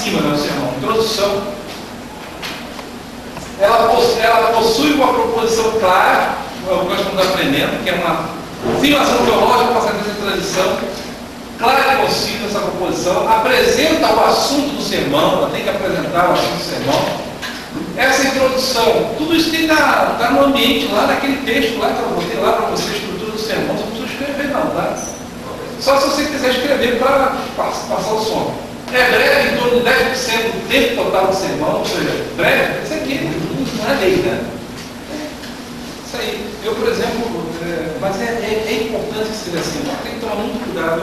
cima, né, o sermão. Introdução. Ela possui uma proposição clara, o que nós estamos aprendendo, que é uma afirmação teológica com certeza de transição, clara e concisa essa proposição, apresenta o assunto do sermão, ela tem que apresentar o assunto do sermão. Essa introdução, tudo isso tem tá no ambiente, lá naquele texto, lá que eu botei lá para você, a estrutura do sermão, você não precisa escrever não, tá? Só se você quiser escrever para passar o som. É breve, em torno de 10% do tempo total do sermão, ou seja, breve, isso aqui não é lei, né? Isso aí. Eu, por exemplo, mas é importante que seja assim, tem que tomar muito cuidado.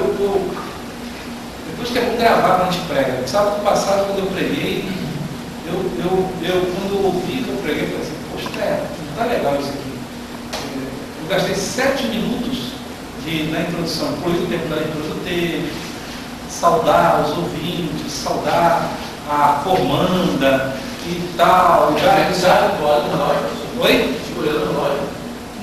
Depois que é bom gravar quando a gente prega. Sabe, no passado, quando eu preguei, quando eu ouvi que eu preguei, eu falei assim, poxa, não tá legal isso aqui. Eu gastei 7 minutos na introdução, incluindo o tempo da leitura do texto, saudar os ouvintes, saudar a formanda e tal. Oi?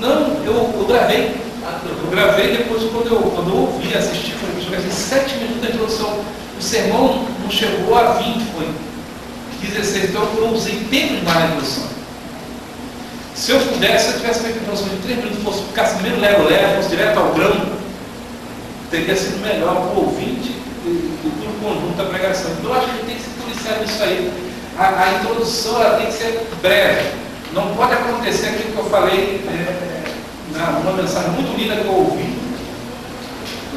Não, eu gravei. Eu gravei depois, quando eu ouvi, assisti, eu gastei 7 minutos da introdução. O sermão não chegou a 20, foi 16, então eu usei tempo demais na introdução. Se eu tivesse feito a introdução de 3 minutos, ficasse primeiro lero, fosse direto ao grão, teria sido melhor para o ouvinte e para o conjunto da pregação. Então eu acho que tem que se policiar nisso aí. A introdução ela tem que ser breve. Não pode acontecer aquilo que eu falei numa mensagem muito linda que eu ouvi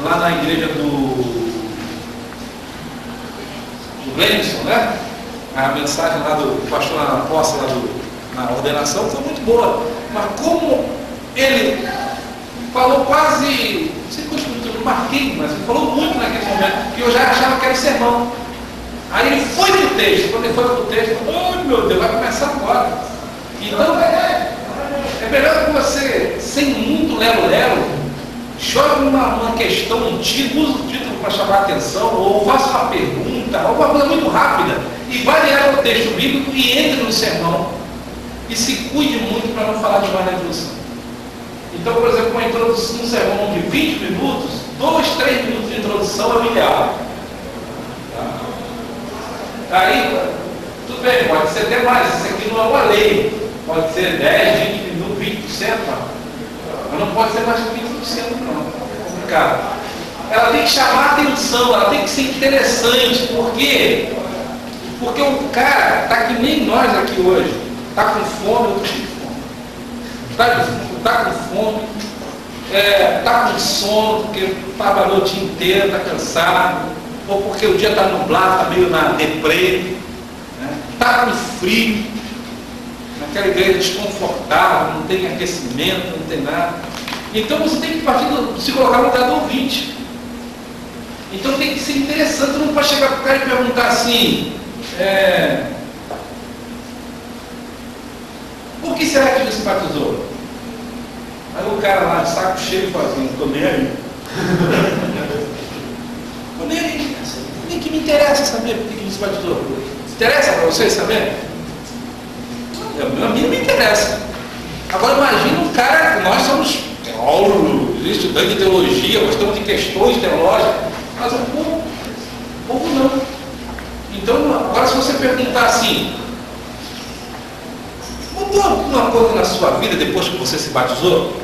lá na igreja do Gleison, né? A mensagem lá do pastor na posse, lá na ordenação, foi muito boa. Mas como ele falou quase, não sei quantos minutos eu não marquei, mas ele falou muito naquele momento, que eu já achava que era sermão. Aí ele foi para o texto, quando ele foi para o texto, ele falou, oh meu Deus, vai começar agora. Então, é melhor que você, sem muito lero-lero, jogue uma questão, um título, use o título para chamar a atenção, ou faça uma pergunta, alguma coisa muito rápida, e vai ler o texto bíblico e entre no sermão. E se cuide muito para não falar demais na introdução. Então, por exemplo, uma introdução, um sermão de 20 minutos, 2, 3 minutos de introdução é o ideal. Aí, tudo bem, pode ser até mais, isso aqui não é uma lei. Pode ser 10, 20 minutos, 20%, mas não pode ser mais de 20%, não. É complicado. Ela tem que chamar a atenção, ela tem que ser interessante. Por quê? Porque o cara está que nem nós aqui hoje. Está com fome, eu estou com fome. Está com fome, está com sono, porque trabalhou o dia inteiro, está cansado, ou porque o dia está nublado, está meio na deprê, está com frio. Aquela igreja desconfortável, não tem aquecimento, não tem nada. Então você tem que se colocar no lugar do ouvinte. Então tem que ser interessante, não pode chegar para o cara e perguntar assim, por que será que Jesus se batizou? Aí o cara lá de saco cheio fala assim, estou nem aí. Estou nem aí. Nem que me interessa saber por que Jesus se batizou. Interessa para vocês saber? A mim não me interessa. Agora imagina um cara, nós somos teólogos, estudantes de teologia, gostamos de questões teológicas, mas o povo não. Então, agora se você perguntar assim, mudou alguma coisa na sua vida depois que você se batizou?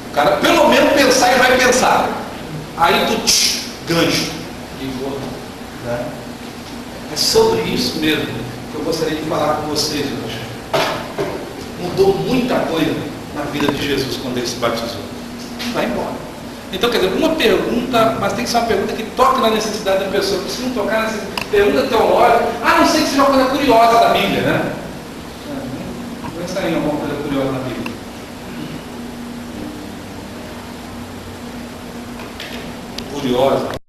O cara pelo menos pensar e vai pensar. Aí tu gancho. É sobre isso mesmo que eu gostaria de falar com vocês hoje. Mudou muita coisa na vida de Jesus quando ele se batizou. Vai embora. Então, quer dizer, uma pergunta, mas tem que ser uma pergunta que toque na necessidade da pessoa. Porque se não tocar nessa pergunta teológica, a não ser que seja uma coisa curiosa da Bíblia, né? Pensa aí em alguma coisa curiosa na Bíblia. Curiosa.